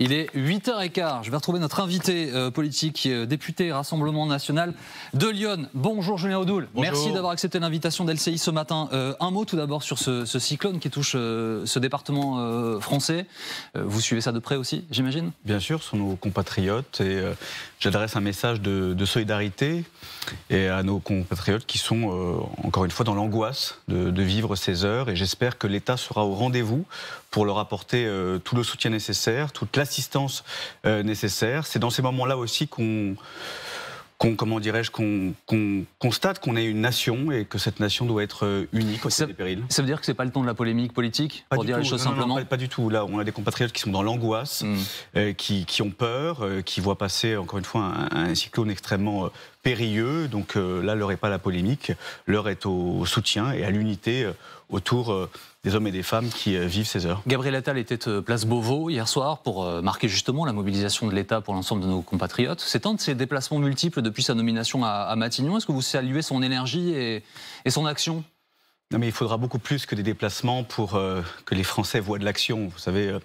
Il est 8h15. Je vais retrouver notre invité politique, député Rassemblement National de Lyon. Bonjour Julien Audoul. Bonjour. Merci d'avoir accepté l'invitation d'LCI ce matin. Un mot tout d'abord sur ce cyclone qui touche ce département français. Vous suivez ça de près aussi, j'imagine? Bien sûr, ce sont nos compatriotes et j'adresse un message de solidarité et à nos compatriotes qui sont encore une fois dans l'angoisse de vivre ces heures, et j'espère que l'État sera au rendez-vous pour leur apporter tout le soutien nécessaire, toute l'assistance nécessaire. C'est dans ces moments-là aussi qu'on constate qu'on est une nation et que cette nation doit être unie quand il y a des périls. Ça veut dire que c'est pas le temps de la polémique politique, pour dire les choses simplement? Non, pas du tout. Là, on a des compatriotes qui sont dans l'angoisse, qui ont peur, qui voient passer encore une fois un cyclone extrêmement périlleux. Donc là, l'heure n'est pas à la polémique, l'heure est au soutien et à l'unité autour des hommes et des femmes qui vivent ces heures. Gabriel Attal était place Beauvau hier soir pour marquer justement la mobilisation de l'État pour l'ensemble de nos compatriotes. C'est un de ses déplacements multiples depuis sa nomination à Matignon. Est-ce que vous saluez son énergie et son action ? Non, mais il faudra beaucoup plus que des déplacements pour que les Français voient de l'action. Vous savez,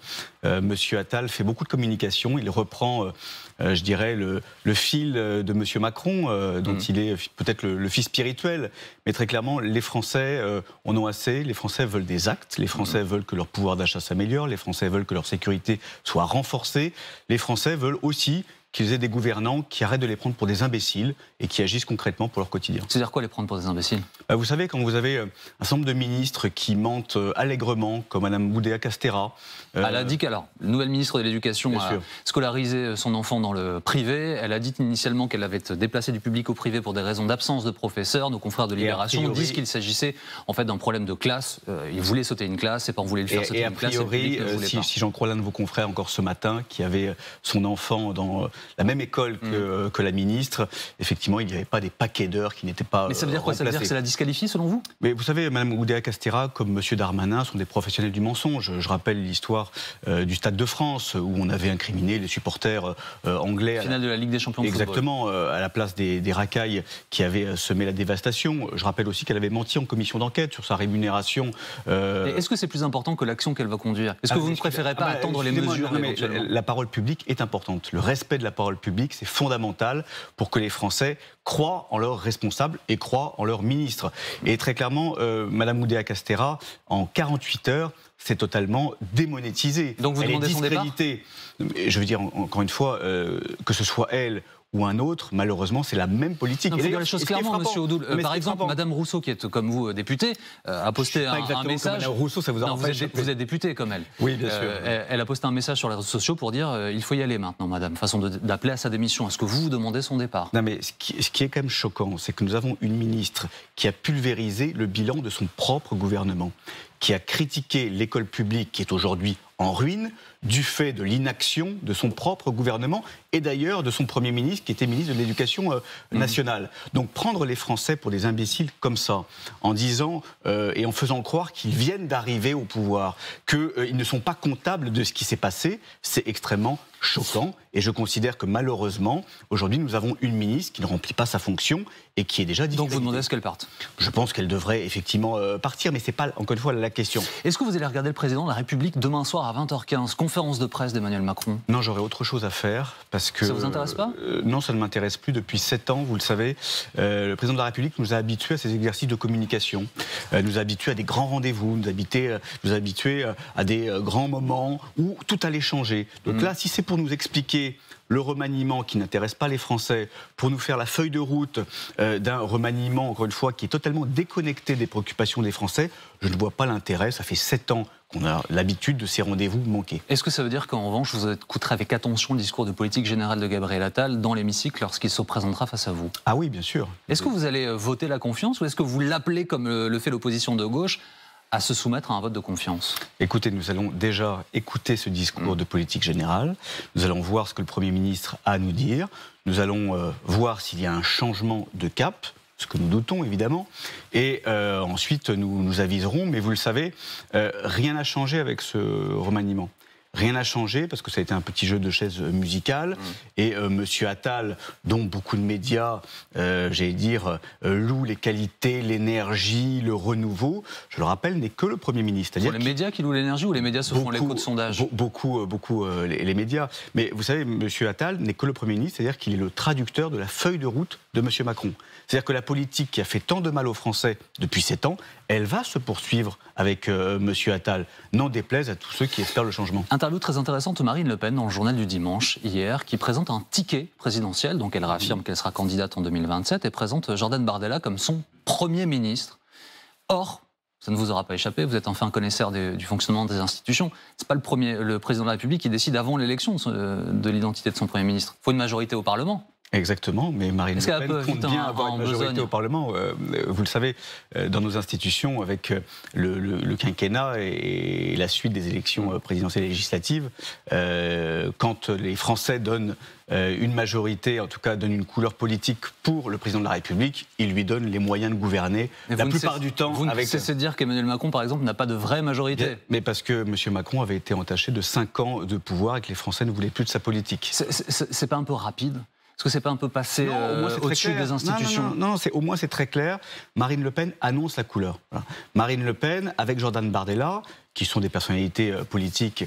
Monsieur Attal fait beaucoup de communication. Il reprend, je dirais, le fil de Monsieur Macron, dont il est peut-être le fils spirituel. Mais très clairement, les Français en ont assez. Les Français veulent des actes. Les Français veulent que leur pouvoir d'achat s'améliore. Les Français veulent que leur sécurité soit renforcée. Les Français veulent aussi qu'ils aient des gouvernants qui arrêtent de les prendre pour des imbéciles et qui agissent concrètement pour leur quotidien. C'est-à-dire quoi, les prendre pour des imbéciles? Vous savez, quand vous avez un certain nombre de ministres qui mentent allègrement, comme Mme Oudéa-Castéra... Elle a dit qu'alors, la nouvelle ministre de l'Éducation a scolarisé son enfant dans le privé. Elle a dit initialement qu'elle avait déplacé du public au privé pour des raisons d'absence de professeurs. Nos confrères de Libération disent qu'il s'agissait en fait d'un problème de classe. Ils voulaient sauter une classe, ses parents voulaient le faire sauter une classe. Et a priori, si j'en crois l'un de vos confrères encore ce matin, qui avait son enfant dans la même école que la ministre, effectivement, il n'y avait pas des paquets d'heures qui n'étaient pas. Mais ça veut dire quoi? Ça veut dire que c'est la disqualifie, selon vous? Mais vous savez, Mme Oudéa-Castéra, comme M. Darmanin, sont des professionnels du mensonge. Je rappelle l'histoire du Stade de France, où on avait incriminé les supporters anglais. Finale de la Ligue des Champions de football. Exactement, à la place des racailles qui avaient semé la dévastation. Je rappelle aussi qu'elle avait menti en commission d'enquête sur sa rémunération. Est-ce que c'est plus important que l'action qu'elle va conduire? Est-ce que vous ne préférez pas attendre les mesures éventuellement? La parole publique est importante. Le respect de la parole publique, c'est fondamental pour que les Français croient en leurs responsables et croient en leurs ministres. Et très clairement, Mme Oudéa-Castéra, en 48 heures, c'est totalement démonétisé. Donc vous demandez son départ ? Je veux dire, encore une fois, que ce soit elle ou un autre, malheureusement, c'est la même politique. Il faut dire les choses clairement, Monsieur Audoul. Par exemple, Madame Rousseau, qui est comme vous députée, a posté un message. Madame Rousseau, ça vous non, vous êtes députée comme elle. Oui, bien sûr. Elle a posté un message sur les réseaux sociaux pour dire il faut y aller maintenant, Madame. Façon d'appeler à sa démission. Est-ce que vous demandez son départ? Non, mais ce qui est quand même choquant, c'est que nous avons une ministre qui a pulvérisé le bilan de son propre gouvernement, qui a critiqué l'école publique qui est aujourd'hui en ruine du fait de l'inaction de son propre gouvernement et d'ailleurs de son Premier ministre qui était ministre de l'Éducation nationale. Donc prendre les Français pour des imbéciles comme ça, en disant et en faisant croire qu'ils viennent d'arriver au pouvoir, qu'ils ne sont pas comptables de ce qui s'est passé, c'est extrêmement choquant. Et je considère que malheureusement, aujourd'hui, nous avons une ministre qui ne remplit pas sa fonction et qui est déjà disqualifiée. Donc vous demandez à ce qu'elle parte? Je pense qu'elle devrait effectivement partir, mais ce n'est pas, encore une fois, la question. Est-ce que vous allez regarder le président de la République demain soir à 20h15, conférence de presse d'Emmanuel Macron? Non, j'aurais autre chose à faire, parce que... Ça vous intéresse pas? Non, ça ne m'intéresse plus depuis 7 ans, vous le savez. Le président de la République nous a habitués à ces exercices de communication, nous a habitués à des grands rendez-vous, nous a habitués à des grands moments où tout allait changer. Donc là, si c'est pour nous expliquer le remaniement qui n'intéresse pas les Français, pour nous faire la feuille de route d'un remaniement, encore une fois, qui est totalement déconnecté des préoccupations des Français, je ne vois pas l'intérêt. Ça fait 7 ans qu'on a l'habitude de ces rendez-vous manqués. Est-ce que ça veut dire qu'en revanche, vous écouterez avec attention le discours de politique générale de Gabriel Attal dans l'hémicycle lorsqu'il se présentera face à vous? Ah oui, bien sûr. Est-ce que vous allez voter la confiance ou est-ce que vous l'appelez, comme le fait l'opposition de gauche, à se soumettre à un vote de confiance? Écoutez, nous allons déjà écouter ce discours de politique générale. Nous allons voir ce que le Premier ministre a à nous dire. Nous allons voir s'il y a un changement de cap, ce que nous doutons évidemment. Et ensuite, nous aviserons. Mais vous le savez, rien n'a changé avec ce remaniement. rien n'a changé parce que ça a été un petit jeu de chaises musicales. Et Monsieur Attal, dont beaucoup de médias, j'allais dire, louent les qualités, l'énergie, le renouveau, je le rappelle, n'est que le Premier ministre. C'est les médias qui louent l'énergie ou les médias se font l'écho de sondage? Beaucoup les médias. Mais vous savez, Monsieur Attal n'est que le Premier ministre, c'est-à-dire qu'il est le traducteur de la feuille de route de Monsieur Macron. C'est-à-dire que la politique qui a fait tant de mal aux Français depuis 7 ans, elle va se poursuivre avec Monsieur Attal, n'en déplaise à tous ceux qui espèrent le changement. Interview très intéressante de Marine Le Pen dans le journal du dimanche hier, qui présente un ticket présidentiel, donc elle réaffirme qu'elle sera candidate en 2027 et présente Jordan Bardella comme son Premier ministre. Or, ça ne vous aura pas échappé, vous êtes enfin un connaisseur du fonctionnement des institutions. Ce n'est pas le président de la République qui décide avant l'élection de l'identité de son Premier ministre. Il faut une majorité au Parlement. Exactement, mais Marine Le Pen compte bien avoir une majorité au Parlement. Vous le savez, dans nos institutions, avec le quinquennat et la suite des élections présidentielles et législatives, quand les Français donnent une majorité, en tout cas donnent une couleur politique pour le président de la République, ils lui donnent les moyens de gouverner. La plupart du temps... Vous ne cessez de dire qu'Emmanuel Macron, par exemple, n'a pas de vraie majorité. Mais parce que M. Macron avait été entaché de 5 ans de pouvoir et que les Français ne voulaient plus de sa politique. C'est pas un peu rapide ? Est-ce que c'est pas un peu passé au-dessus des institutions? Non, au moins c'est très clair. Marine Le Pen annonce la couleur. Voilà. Marine Le Pen, avec Jordan Bardella, qui sont des personnalités politiques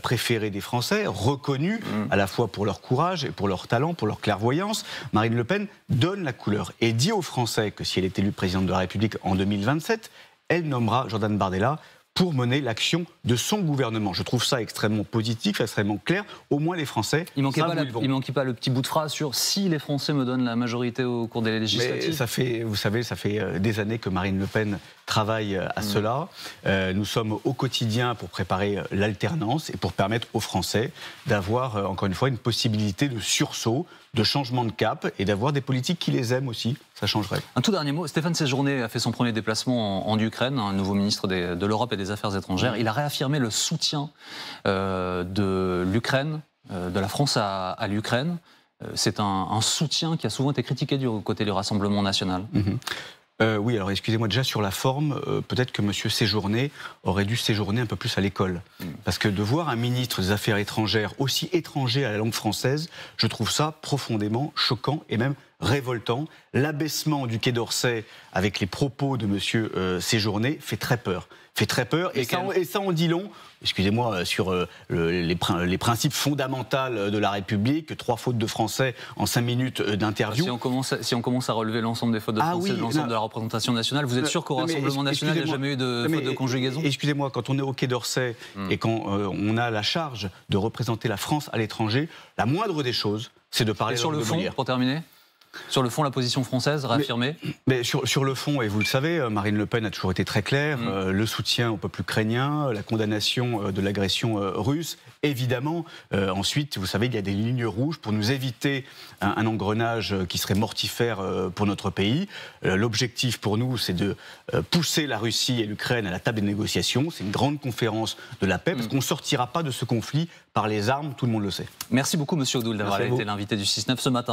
préférées des Français, reconnues à la fois pour leur courage et pour leur talent, pour leur clairvoyance, Marine Le Pen donne la couleur et dit aux Français que si elle est élue présidente de la République en 2027, elle nommera Jordan Bardella pour mener l'action de son gouvernement. Je trouve ça extrêmement positif, extrêmement clair. Au moins les Français il manquait pas le petit bout de phrase sur si les Français me donnent la majorité au cours des législatives. Mais vous savez, ça fait des années que Marine Le Pen travaille à cela. Nous sommes au quotidien pour préparer l'alternance et pour permettre aux Français d'avoir, encore une fois, une possibilité de sursaut, de changement de cap et d'avoir des politiques qui les aiment aussi. Ça changerait. Un tout dernier mot. Stéphane Séjourné a fait son premier déplacement en Ukraine, un nouveau ministre de l'Europe et des Affaires étrangères. Il a réaffirmé le soutien de l'Ukraine, de la France à l'Ukraine. C'est un soutien qui a souvent été critiqué du côté du Rassemblement national. Oui, alors excusez-moi, déjà sur la forme, peut-être que M. Séjourné aurait dû séjourner un peu plus à l'école. Parce que de voir un ministre des Affaires étrangères aussi étranger à la langue française, je trouve ça profondément choquant et même révoltant. L'abaissement du Quai d'Orsay avec les propos de M. Séjourné fait très peur. Et ça en dit long, excusez-moi, sur les principes fondamentaux de la République, 3 fautes de français en 5 minutes d'interview. Si on commence à relever l'ensemble des fautes de français de l'ensemble de la représentation nationale, vous êtes sûr qu'au Rassemblement national, il n'y a jamais eu de faute de conjugaison? Excusez-moi, quand on est au Quai d'Orsay et quand on a la charge de représenter la France à l'étranger, la moindre des choses, c'est de parler sur le fond, pour terminer. Sur le fond, la position française réaffirmée? Mais sur le fond, et vous le savez, Marine Le Pen a toujours été très claire, le soutien au peuple ukrainien, la condamnation de l'agression russe, évidemment. Ensuite, vous savez, il y a des lignes rouges pour nous éviter un engrenage qui serait mortifère pour notre pays. L'objectif pour nous, c'est de pousser la Russie et l'Ukraine à la table des négociations. C'est une grande conférence de la paix, parce qu'on ne sortira pas de ce conflit par les armes, tout le monde le sait. Merci beaucoup, Monsieur Odoul, d'avoir été l'invité du 6-9 ce matin.